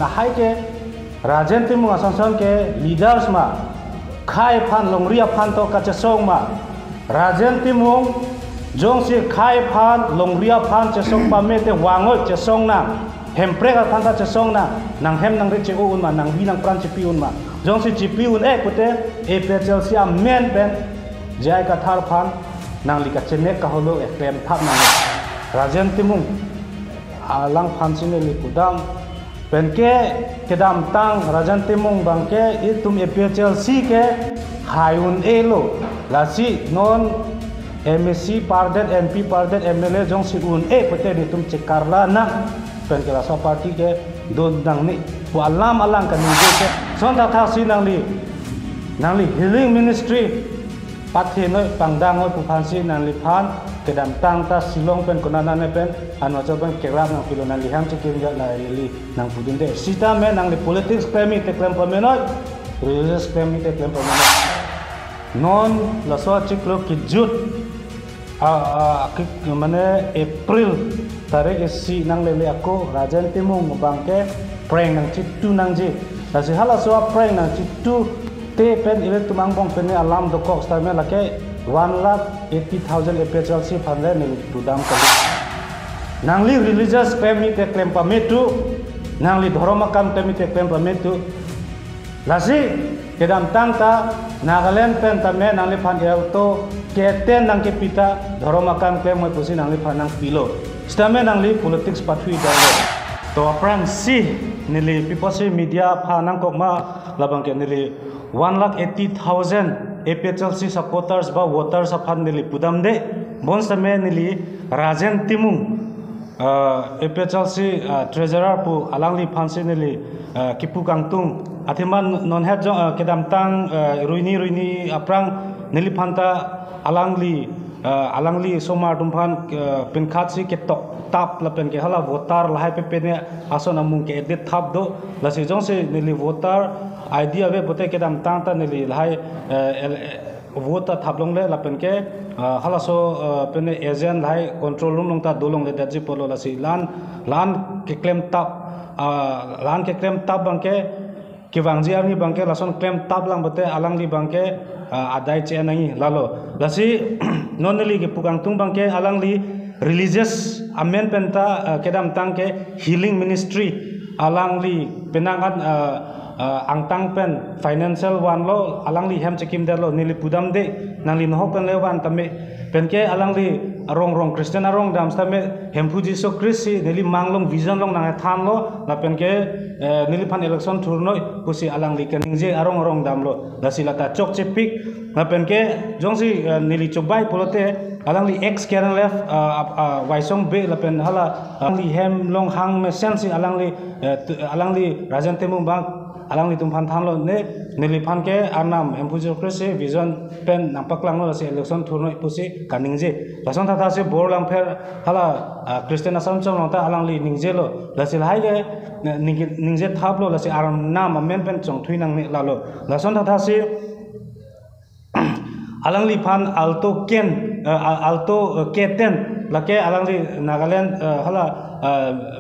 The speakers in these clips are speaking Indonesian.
hai ke rajen timu asan ke leaders ma khai phan longria phan to ka chesong ma rajen timu jong si khai phan longria phan chesong pa me te wangol chesong na hempre ka phan ta chesong na nang hem nang re che un ma nang bi nang pran che pi un ma jong si chi pi un pute APHL si men pen jai ka thar phan nang li ka chene ka holo klem thap nang rajen timu alang phan sin li kudam penke kedam tang rajan timung bangke itum APHL si ke hayun elo lasi non MSC pardet MP pardet MLA jong si un pete ditum cekarla na penke rasa parti ke don dang ni bu alam alang kan ni ke son ta tha si nang li healing ministry pathe noi pangdang oi pu phan si nang li phan kedam tang ta silong pen konana ne pen ano choban kerap nang pilona liham chikim ja la li nang pudin de sita me nang li politics klemi te klem pamenoi religious klemi te klem pamenoi non la so chiklo ki jut mane April tarik isi nang lele aku rajan timung bangke prank nang chitu nang ji lasi hala so prank nang chitu te pen ile tumang bong pen alam dokok sta me lake 1,80,000 APHL si phandre ni budam kali nangli religious claim te claim pametu nangli dhoromakam claim te claim pametu lasi kedam tangta Nagaland pen tame nangli phan elto keten nang ke pita dhoromakam claim moi pusi nangli phan nang pilo stame nangli politics pathui darlo to prang si nili piposi media phanang kokma labang ke nili 1,80,000 APHLC supporters ba voters aphan nili pudam de bon same nili rajen timung APHLC treasurer pu alangli phansi nili kipu kangtung athiman non het jong kedam tang ruini aprang nili phanta alangli somar tumphan pinkhat si ketok tap la pen ke hala voter lahai pe ne ason amung ke edit thap do la si jong se nili voter idea ve bote kedam tang ta nili lahai vote thablong le la pen ke hala so pen agent lahai control room long ta dolong le daji polo la si lan ke claim tap bang ke wangji arni bang ke lason claim tap lang bote alang li bang ke adai che nangi lalo la si non li ke pukang tung bang ke alang li religious amen penta kedam tang ke healing ministry alang li penangan angtang pen financial one lo alang li hem chekim der lo nili pudam de nang li no pen le wan tame pen ke alang li rong Christian arong dam stame hempu jiso krisi nili manglong vision long nang tham lo la pen ke nili pan election thurnoi pusi alang li kening je arong dam lo dasi lata chok chepik la pen ke jongsi nili chokbai polote alang li ex karen left waisong be la pen hala alang li hem long hang me sensi alang li rajan temung bang alang li tumphan thamlo ne nili phan ke arnam empujo krese vision pen nampaklang lo se election thurnoi pusi kaningje lason tha se bor lang pher hala Christian asam chong ta alang li ningje lo lasil hai ke ningje thap lo lasi aram nam amen pen chong thui nang ne la lo lason tha se alang li phan alto keten lake alang li Nagaland hala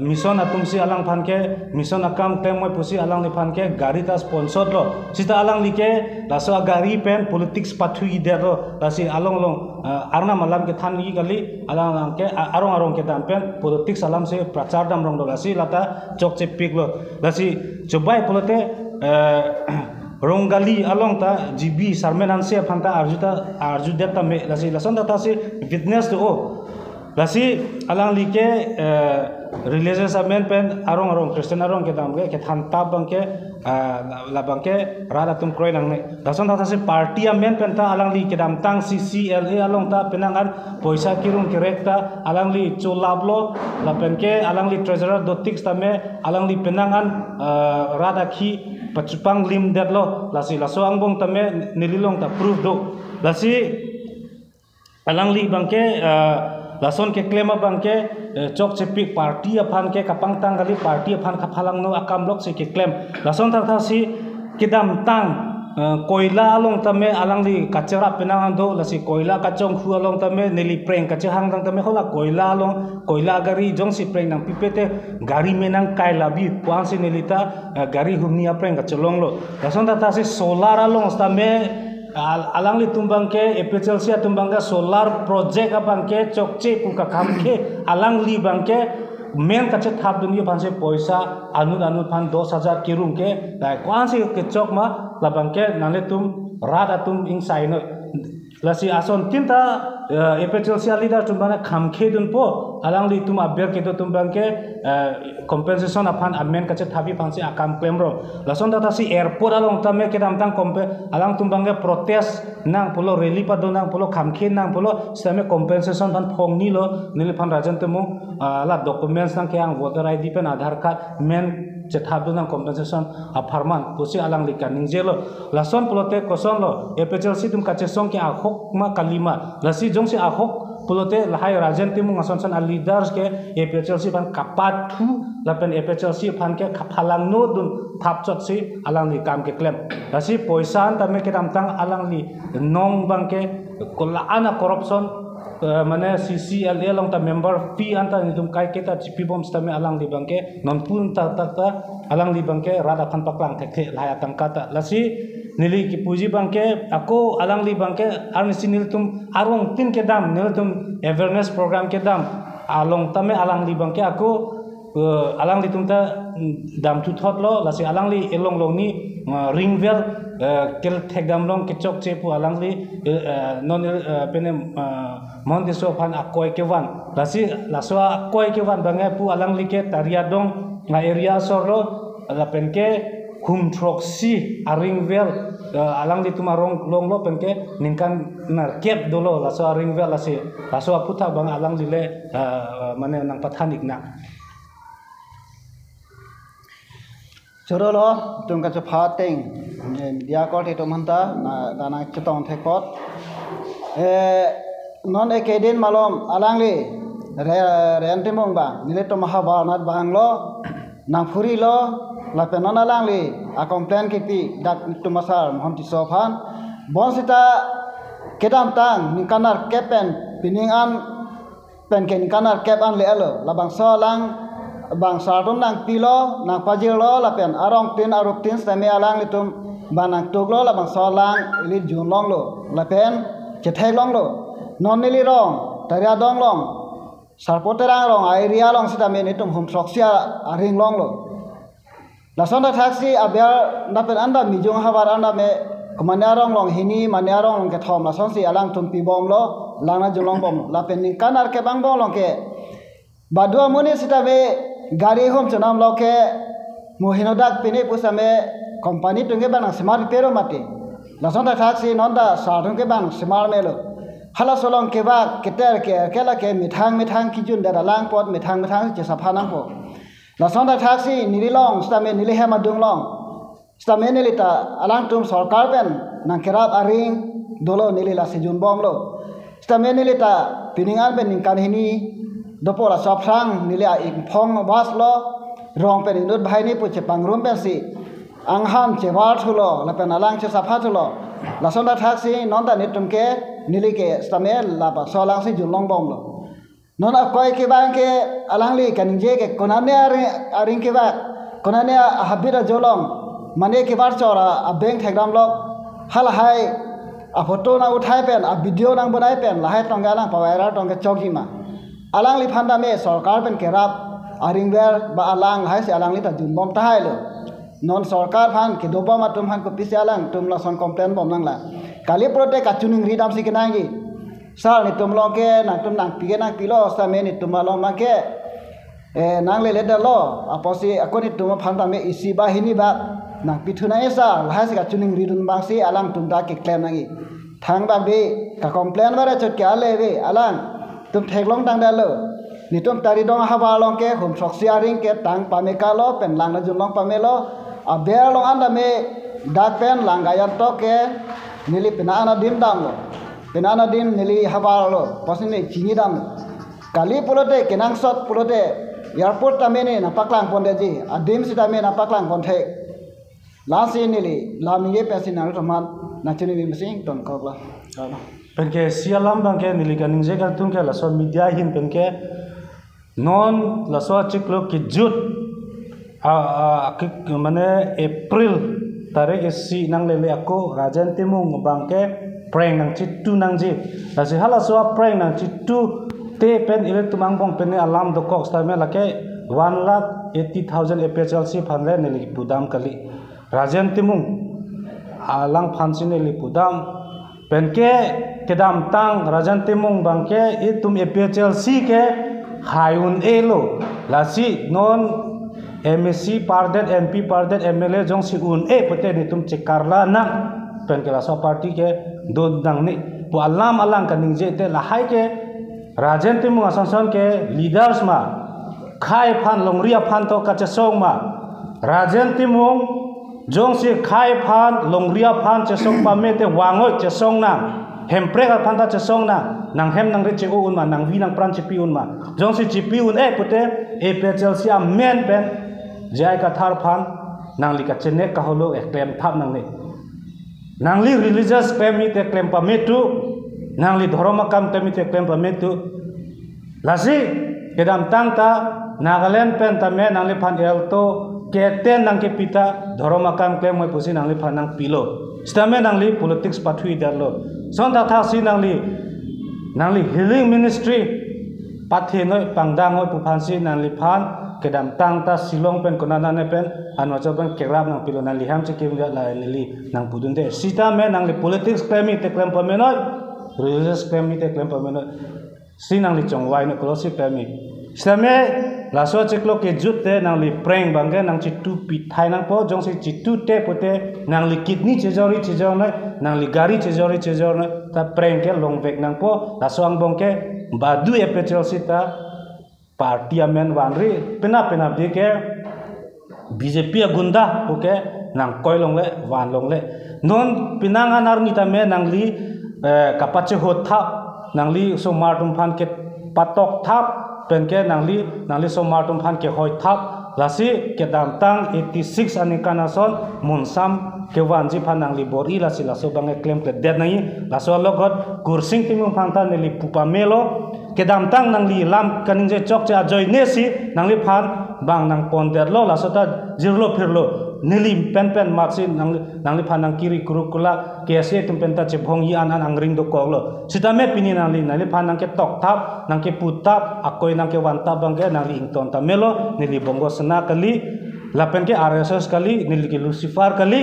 mission atumsi alang phan ke mission akam tem moi pusi alang li phan ke gari ta sponsor lo sita alang li ke laso gari pen politics pathui der lo lasi along arna malam ke than gi gali alang ke arong ke dam pen politics alam se prachar dam rong lo lasi lata chok che pik lo lasi chobai polote rongali along ta GB sarmenan se phanta arju deta me lasi lason data se witness to lasi alang like religious amen pen arong Christian arong ke dam ke than ta bangke labangke rada tum kroi nang ne lason data se party amen pen ta alang li ke dam tang CCLA along ta penangan poisa kirung kerekta alang li cholablo la pen ke alang li treasurer dotik ta me alang li penangan rada khi pachupang lim derlo lasi laso angbong tame nililong ta proof do lasi alang li bangke lason ke klema bangke chok chepik party aphan ke kapang tang gali party aphan kaphalang no akam lok se ke claim lason tha si kidam tang koila along tame alang li kacera penang ando lasi koila kacong khu along tame nili preng kacehang tang tame hola koila along koila gari jong si preng nang pipete gari menang kaila bi puang si nilita gari humnia preng kachelong lo lason tata si solar along tame alang li tumbang ke epichelsia tumbang ke solar project apang ke chokche puka kam ke alang li bang ke main kache thap dunia panse poisa anu pan 10,000 kirung ke dai kwan si ke chok ma labang ke nale tum rat atum ing sai no lasi ason tinta epichelsia leader tumbang kham ke dun po alang li tum aber ke to tumbang ke compensation apan amen kache thabi panse akam claim ro lason data si airport along tame ke dam tang alang tumbang ke protest nang polo rally pa do nang polo kham ke nang polo same compensation pan phong ni lo nil pan rajan temu la documents nang ke ang voter id pen aadhar card men cethab nang compensation aparman pusi alang likan ningjelo lason polote koson lo epichelsi tum kache song ke akhok ma kalima lasi jong si akhok polote lahai rajan timu ngason san leaders ke epichelsi pan kapat thu lapen epichelsi pan ke khapalang no dun thap chot si alang li kam ke claim lasi poisan tame ke tang alang li nong bang ke kola ana corruption mana CCLA long ta member fee anta ni tum kai kita chipi bom stame alang di bangke non pun ta alang di bangke rada khan paklang thek laya tangkata lasi nili ki puji bangke ako alang di bangke arnisi nil tum arong tin ke dam nil tum awareness program ke dam along tame alang di bangke ako alang di tum ta dam tu thot lo lasi alang li elong long ni ringvel kel thek dam long ke chok che pu alang li non pene mon de so phan akoi ke wan lasi laso akoi ke wan bangai pu alang li ke taria dong nga area sorlo la pen ke hum troksi aringvel alang li tumarong long lo pen ke ningkan nar kep dolo laso aringvel lasi laso puta bang alang li le mane nang pathanik na Chorolo tung ka chaphateng dia ko te tomanta na dana chitong thekot non ekeden malom alangli rente mong ba nile to mahabanat banglo nang phuri lo la penon alangli a complain kipi dak tumasar mohon ti sofan bonsita kedam tang nikanar kepen piningan pen ken kanar kepan le alo labang so lang bang sarton nang pilo nang pajilo lapen arong tin aruk tin same alang litum banang tuglo la bang solang ili junlong lo lapen chethek long lo non nili rong taria dong long sarpoterang rong area long sita me nitum hum soksia aring long lo lasonda taxi abiar napen anda mijung habar anda me kemaniarong long hini maniarong long ke thom lason si alang tum pi bom lo lana junlong bom lapen ni kanar ke bang bom long ke badua muni sita me gari hom chonam loke mohinodak pini pusame company tungge banang smart pero mati lasonda taxi nonda sarung ke bang smart melo hala solong ke ba keter ke kela ke mithang kijun dara lang pot mithang je saphanang po lasonda taxi nililong stame nilihema dunglong stame nilita alang tum sarkar pen nang kerap aring dolo nilila sejun bomlo stame nilita piningan pen ningkan hini dopola soprang nili a phong bas lo rong pen indut bhai ni puche pangrum pen si anghan che war thulo la pen alang che sapha thulo la sonda taxi nonda nitum ke nili ke stamel la ba solang si julong bom lo non a koi ke bang ke alang li kan je ke konane aring ke ba konane habira jolong mane ke bar chora a bank thekram lo hal hai a photo na uthai pen a video nang banai pen la hai tongga lang pawara tongga chogi ma alang li phanda me sarkar pen kerap aringwer ba alang hai se alang li ta jun bom tahai lo non sarkar phan ke doba ma tum han ko pise alang tum la son complain bom nang la kali prote ka chuning ridam si kenangi sal ni tum lo ke na tum nang pige nang pilo sa me ni tum lo ma ke nang le da lo aposi akoni tum phanda me isi ba hini ba nang pithuna esa la se ka chuning ridun bang si alang tum da ke claim nangi thang ba be ka complain ba ra chot ke ale be alang tum theklong tang dalo ni tum tari dong hawa long ke hum soksi aring ke tang pameka lo pen lang na junlong pamelo a ber long anda me dak pen lang gayan to ke nili penana dim dam lo penana dim nili hawa lo posini chini dam kali pulote kenang sot pulote airport tamene na paklang ponde ji a dim si tamene na paklang ponte lasi nili laminge pensi nang raman nachuni mi masing ton kobla penke sialam bangke nili kaning jegal tungke la so media hin penke non la so ciklo ki jut mane April tarik si nang lele aku Rajan Timung bangke prank nang citu nang ji la si hala so prank nang citu te pen ile tumang bong pen alam do kok sta me lake 1,80,000 APHLC phanle nili budam kali Rajan Timung alang phansin nili budam penke kedam tang Rajan Timung bangke itum APHLC ke hayun elo lasi non MSC pardet MP pardet MLA jong si un pete ni tum cekarla na penke la so party ke do dang ni pu alam alang kaning je te la hai ke Rajan Timung asanson ke leaders ma khai phan longria phan to ka chesong ma Rajan Timung jong si khai phan longria phan chesong pa me te wangoi chesong na hempre ka phan ta chesong na nang hem nang riche un ma nang vi nang pran chipi un ma jong si chipi un pute APHLC a men pen jai ka thar phan nang li ka chene ka holo claim thap nang ni nang li religious claim ni te claim pa me tu nang li dharma kam te mi te claim pa me tu lasi kedam tang ta Nagaland pen ta me nang li phan el to keten nang ke pita dharma kam claim moi pusi nang li phan nang pilo stame nang li politics pathui darlo son ta tha si nang li healing ministry pathe noi pangdang oi pu phan si nang li phan kedam tang ta silong pen konana ne pen anwa cho pen kerap nang pilo nang li ham che kim la li nang pudun de sita me nang li politics claim te claim pa me noi religious claim te claim pa me noi si nang li chong wai no close claim stame la so chiklo ke jutte nang li prank bangge nang chitu pithai nang po jong si chitu te pote nang li kidney chejori nang li gari chejori ta prank ke long vek nang po la so ang bongke badu APHLC ta parliament wanri pena de ke BJP gunda oke nang koilong le wan long le non pinangan army ta me nang li kapache ho tha nang li so martum phan ke patok thap penke nang li so martum phan ke hoi thap lasi ke dam tang 86 anikana son munsam ke wanji phan nang li bori lasi laso bange claim ke dead nai laso logot kursing timung phan ta neli pupa melo ke dam tang nang li lam kaning je chok cha joy nesi nang li phan bang nang ponder lo laso ta jirlo phirlo neli pen maxi nang li phan nang kiri kurukula ke se tum pen ta che bhong yi an angring do koglo sitame pini nang li phan nang ke tok thap nang ke putap akoi nang ke wanta bange nang li ington ta melo neli bongo sena kali lapen ke RSS kali neli ke Lucifer kali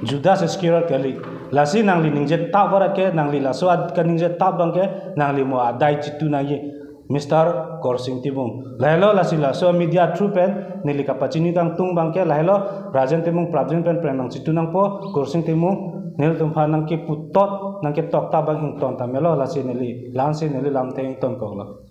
Judas Iscariot kali lasi nang li ningje ta bara ke nang li laso ad kaningje ta bange nang li mo adai chitu na ye Mr. Korsing Timung lahelo lasi laso media true pen neli kapachini tang tung bangke lahelo Rajan Timung Prabjin pen nang chitu nang po Korsing Timung nel tum phan nang ke putot nang ke tok ta bang ington ta melo lasi neli lansi neli lamte ington koglo